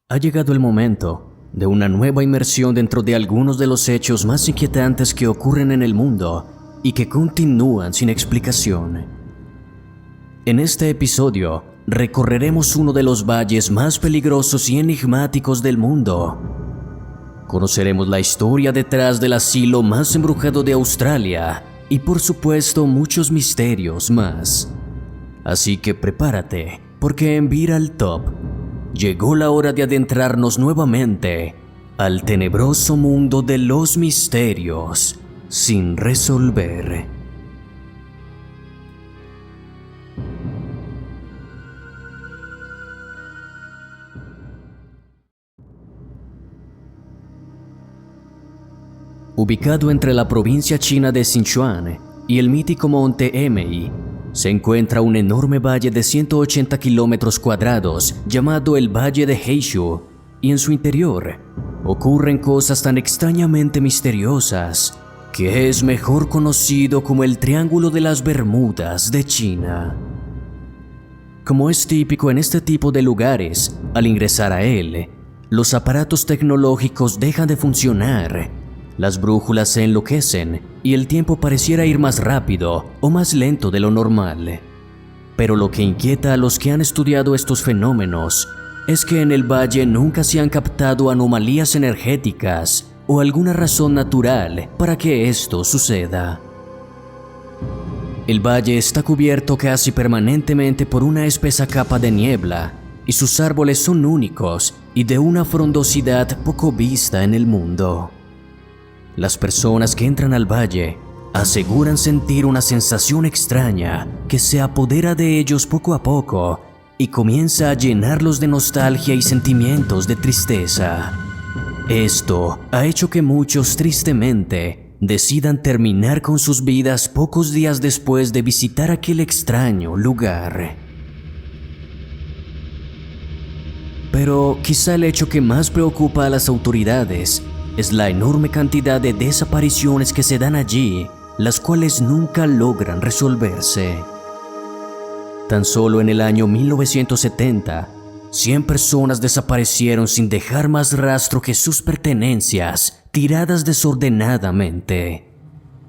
Ha llegado el momento de una nueva inmersión dentro de algunos de los hechos más inquietantes que ocurren en el mundo y que continúan sin explicación. En este episodio, recorreremos uno de los valles más peligrosos y enigmáticos del mundo. Conoceremos la historia detrás del asilo más embrujado de Australia y, por supuesto, muchos misterios más. Así que prepárate, porque en Viral Top llegó la hora de adentrarnos nuevamente al tenebroso mundo de los misterios sin resolver. Ubicado entre la provincia china de Sichuan y el mítico monte Emei, se encuentra un enorme valle de 180 kilómetros cuadrados llamado el Valle de Heishu, y en su interior ocurren cosas tan extrañamente misteriosas que es mejor conocido como el Triángulo de las Bermudas de China. Como es típico en este tipo de lugares, al ingresar a él, los aparatos tecnológicos dejan de funcionar, las brújulas se enloquecen y el tiempo pareciera ir más rápido o más lento de lo normal. Pero lo que inquieta a los que han estudiado estos fenómenos es que en el valle nunca se han captado anomalías energéticas o alguna razón natural para que esto suceda. El valle está cubierto casi permanentemente por una espesa capa de niebla y sus árboles son únicos y de una frondosidad poco vista en el mundo. Las personas que entran al valle aseguran sentir una sensación extraña que se apodera de ellos poco a poco y comienza a llenarlos de nostalgia y sentimientos de tristeza. Esto ha hecho que muchos, tristemente, decidan terminar con sus vidas pocos días después de visitar aquel extraño lugar. Pero quizá el hecho que más preocupa a las autoridades es la enorme cantidad de desapariciones que se dan allí, las cuales nunca logran resolverse. Tan solo en el año 1970, 100 personas desaparecieron sin dejar más rastro que sus pertenencias tiradas desordenadamente.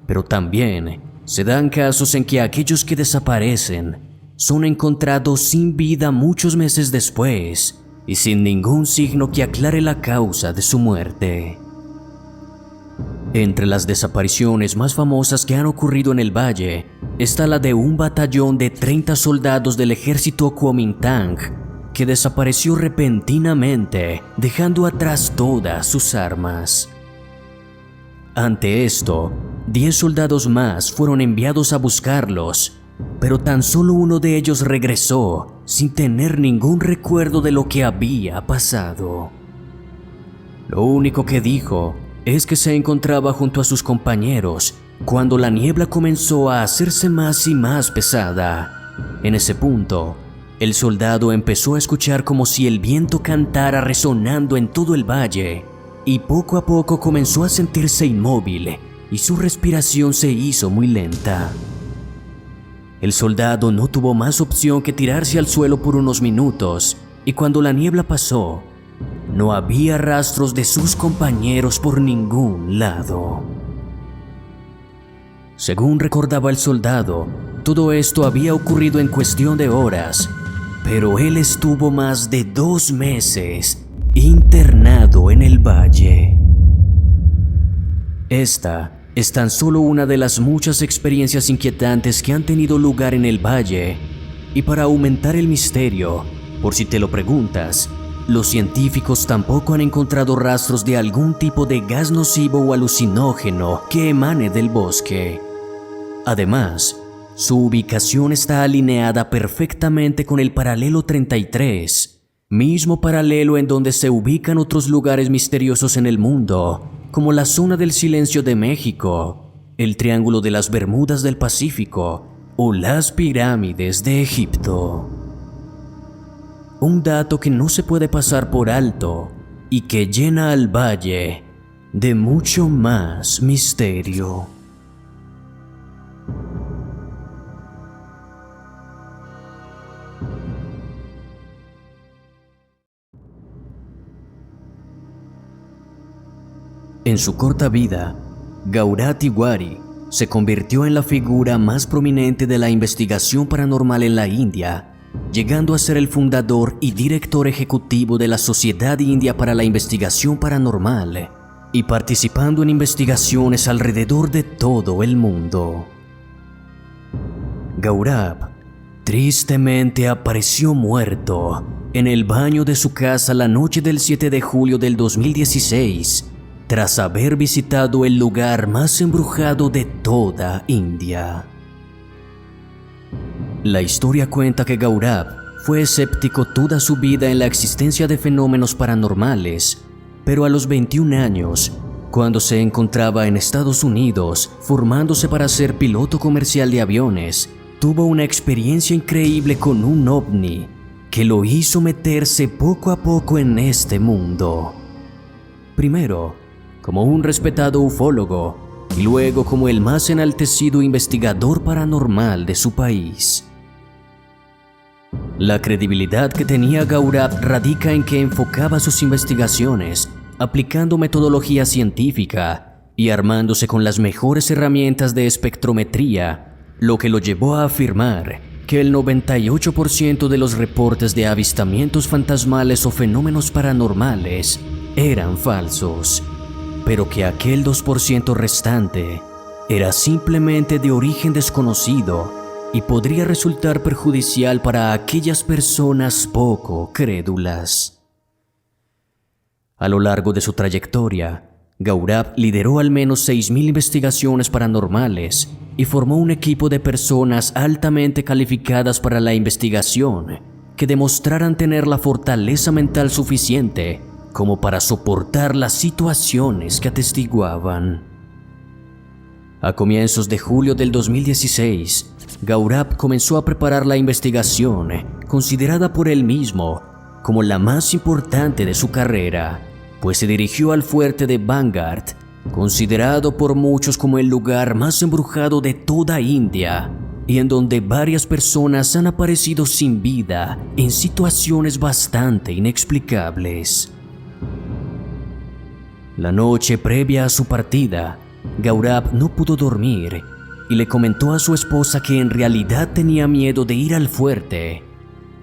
Pero también se dan casos en que aquellos que desaparecen son encontrados sin vida muchos meses después y sin ningún signo que aclare la causa de su muerte. Entre las desapariciones más famosas que han ocurrido en el valle está la de un batallón de 30 soldados del ejército Kuomintang que desapareció repentinamente, dejando atrás todas sus armas. Ante esto, 10 soldados más fueron enviados a buscarlos, pero tan solo uno de ellos regresó sin tener ningún recuerdo de lo que había pasado. Lo único que dijo es que se encontraba junto a sus compañeros cuando la niebla comenzó a hacerse más y más pesada. En ese punto, el soldado empezó a escuchar como si el viento cantara resonando en todo el valle, y poco a poco comenzó a sentirse inmóvil y su respiración se hizo muy lenta. El soldado no tuvo más opción que tirarse al suelo por unos minutos, y cuando la niebla pasó, no había rastros de sus compañeros por ningún lado. Según recordaba el soldado, todo esto había ocurrido en cuestión de horas, pero él estuvo más de 2 meses internado en el valle. Esta es tan solo una de las muchas experiencias inquietantes que han tenido lugar en el valle, y para aumentar el misterio, por si te lo preguntas, los científicos tampoco han encontrado rastros de algún tipo de gas nocivo o alucinógeno que emane del bosque. Además, su ubicación está alineada perfectamente con el paralelo 33, mismo paralelo en donde se ubican otros lugares misteriosos en el mundo, como la Zona del Silencio de México, el Triángulo de las Bermudas del Pacífico o las pirámides de Egipto. Un dato que no se puede pasar por alto y que llena al valle de mucho más misterio. En su corta vida, Gaurav Tiwari se convirtió en la figura más prominente de la investigación paranormal en la India, llegando a ser el fundador y director ejecutivo de la Sociedad India para la Investigación Paranormal y participando en investigaciones alrededor de todo el mundo. Gaurav tristemente apareció muerto en el baño de su casa la noche del 7 de julio del 2016, tras haber visitado el lugar más embrujado de toda India. La historia cuenta que Gaurav fue escéptico toda su vida en la existencia de fenómenos paranormales, pero a los 21 años, cuando se encontraba en Estados Unidos formándose para ser piloto comercial de aviones, tuvo una experiencia increíble con un ovni que lo hizo meterse poco a poco en este mundo. Primero, como un respetado ufólogo, y luego como el más enaltecido investigador paranormal de su país. La credibilidad que tenía Gaurav radica en que enfocaba sus investigaciones aplicando metodología científica y armándose con las mejores herramientas de espectrometría, lo que lo llevó a afirmar que el 98% de los reportes de avistamientos fantasmales o fenómenos paranormales eran falsos, pero que aquel 2% restante era simplemente de origen desconocido y podría resultar perjudicial para aquellas personas poco crédulas. A lo largo de su trayectoria, Gaurav lideró al menos 6,000 investigaciones paranormales y formó un equipo de personas altamente calificadas para la investigación que demostraran tener la fortaleza mental suficiente como para soportar las situaciones que atestiguaban. A comienzos de julio del 2016, Gaurav comenzó a preparar la investigación, considerada por él mismo como la más importante de su carrera, pues se dirigió al fuerte de Vanguard, considerado por muchos como el lugar más embrujado de toda India, y en donde varias personas han aparecido sin vida en situaciones bastante inexplicables. La noche previa a su partida, Gaurav no pudo dormir y le comentó a su esposa que en realidad tenía miedo de ir al fuerte,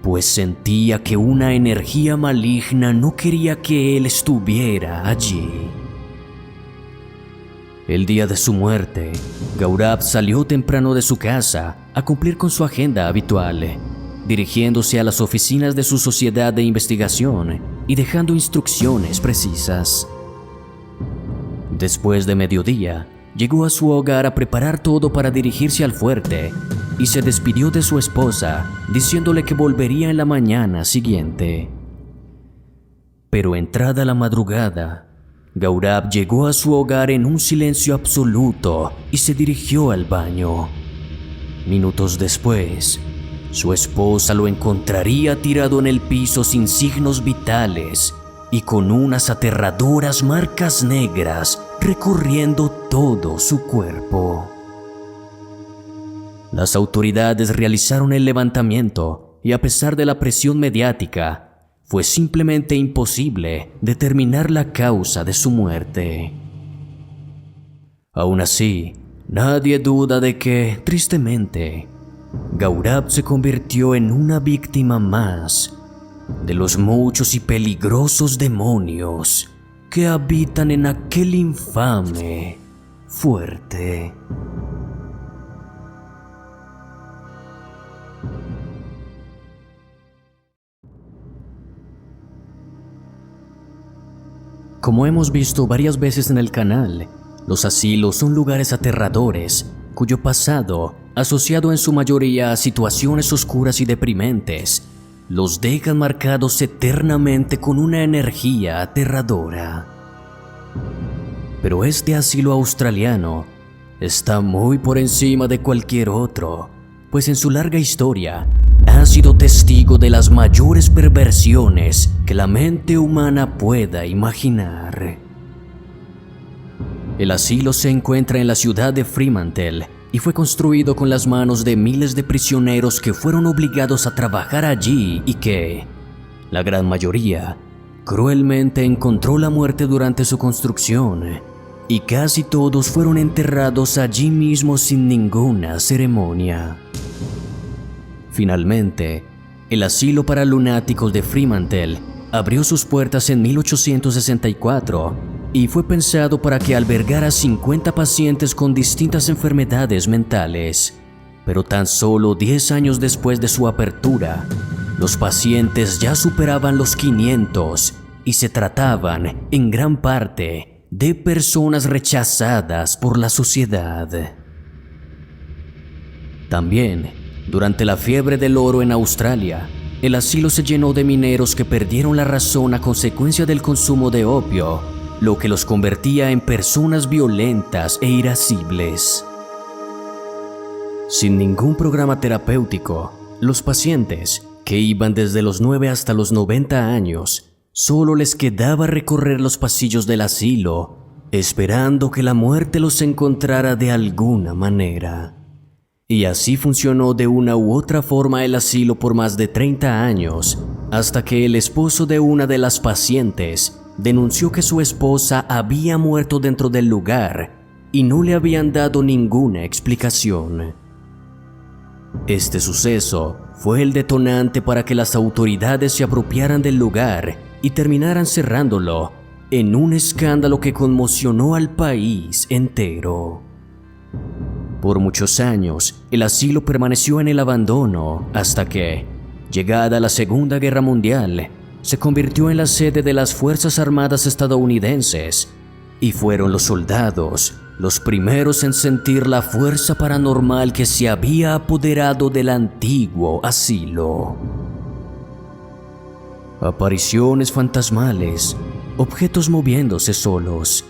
pues sentía que una energía maligna no quería que él estuviera allí. El día de su muerte, Gaurav salió temprano de su casa a cumplir con su agenda habitual, dirigiéndose a las oficinas de su sociedad de investigación y dejando instrucciones precisas. Después de mediodía, llegó a su hogar a preparar todo para dirigirse al fuerte y se despidió de su esposa, diciéndole que volvería en la mañana siguiente. Pero entrada la madrugada, Gaurav llegó a su hogar en un silencio absoluto y se dirigió al baño. Minutos después, su esposa lo encontraría tirado en el piso sin signos vitales y con unas aterradoras marcas negras recorriendo todo su cuerpo. Las autoridades realizaron el levantamiento y a pesar de la presión mediática, fue simplemente imposible determinar la causa de su muerte. Aún así, nadie duda de que, tristemente, Gaurav se convirtió en una víctima más de los muchos y peligrosos demonios que habitan en aquel infame fuerte. Como hemos visto varias veces en el canal, los asilos son lugares aterradores cuyo pasado, asociado en su mayoría a situaciones oscuras y deprimentes, los dejan marcados eternamente con una energía aterradora. Pero este asilo australiano está muy por encima de cualquier otro, pues en su larga historia ha sido testigo de las mayores perversiones que la mente humana pueda imaginar. El asilo se encuentra en la ciudad de Fremantle y fue construido con las manos de miles de prisioneros que fueron obligados a trabajar allí y que, la gran mayoría, cruelmente encontró la muerte durante su construcción, y casi todos fueron enterrados allí mismo sin ninguna ceremonia. Finalmente, el asilo para lunáticos de Fremantle abrió sus puertas en 1864 y fue pensado para que albergara 50 pacientes con distintas enfermedades mentales. Pero tan solo 10 años después de su apertura, los pacientes ya superaban los 500 y se trataban, en gran parte, de personas rechazadas por la sociedad. También, durante la fiebre del oro en Australia, el asilo se llenó de mineros que perdieron la razón a consecuencia del consumo de opio, lo que los convertía en personas violentas e irascibles. Sin ningún programa terapéutico, los pacientes, que iban desde los 9 hasta los 90 años, solo les quedaba recorrer los pasillos del asilo, esperando que la muerte los encontrara de alguna manera. Y así funcionó de una u otra forma el asilo por más de 30 años, hasta que el esposo de una de las pacientes denunció que su esposa había muerto dentro del lugar y no le habían dado ninguna explicación. Este suceso fue el detonante para que las autoridades se apropiaran del lugar y terminaran cerrándolo en un escándalo que conmocionó al país entero. Por muchos años, el asilo permaneció en el abandono hasta que, llegada la Segunda Guerra Mundial, se convirtió en la sede de las Fuerzas Armadas estadounidenses, y fueron los soldados los primeros en sentir la fuerza paranormal que se había apoderado del antiguo asilo. Apariciones fantasmales, objetos moviéndose solos,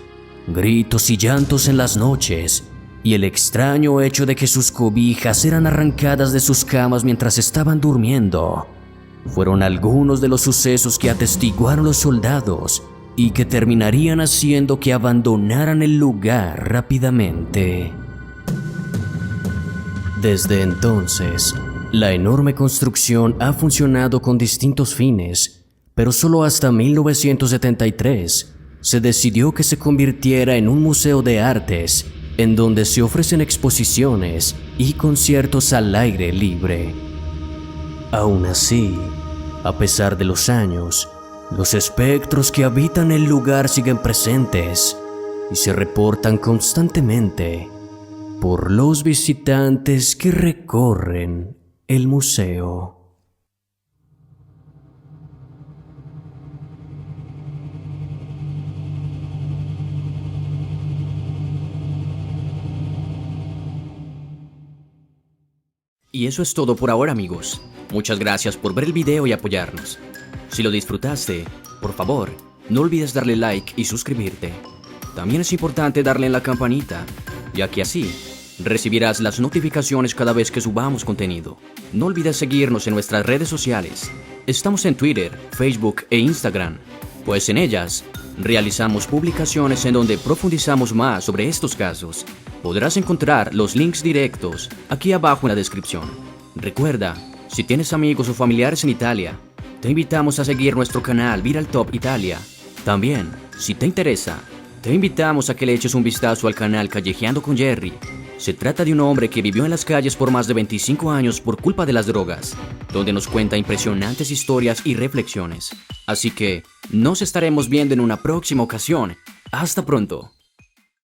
gritos y llantos en las noches, y el extraño hecho de que sus cobijas eran arrancadas de sus camas mientras estaban durmiendo, fueron algunos de los sucesos que atestiguaron los soldados y que terminarían haciendo que abandonaran el lugar rápidamente. Desde entonces, la enorme construcción ha funcionado con distintos fines, pero solo hasta 1973 se decidió que se convirtiera en un museo de artes en donde se ofrecen exposiciones y conciertos al aire libre. Aún así, a pesar de los años, los espectros que habitan el lugar siguen presentes y se reportan constantemente por los visitantes que recorren el museo. Y eso es todo por ahora, amigos. Muchas gracias por ver el video y apoyarnos. Si lo disfrutaste, por favor, no olvides darle like y suscribirte. También es importante darle en la campanita, ya que así recibirás las notificaciones cada vez que subamos contenido. No olvides seguirnos en nuestras redes sociales. Estamos en Twitter, Facebook e Instagram, pues en ellas realizamos publicaciones en donde profundizamos más sobre estos casos. Podrás encontrar los links directos aquí abajo en la descripción. Recuerda, si tienes amigos o familiares en Italia, te invitamos a seguir nuestro canal Viral Top Italia. También, si te interesa, te invitamos a que le eches un vistazo al canal Callejeando con Jerry. Se trata de un hombre que vivió en las calles por más de 25 años por culpa de las drogas, donde nos cuenta impresionantes historias y reflexiones. Así que, nos estaremos viendo en una próxima ocasión. ¡Hasta pronto!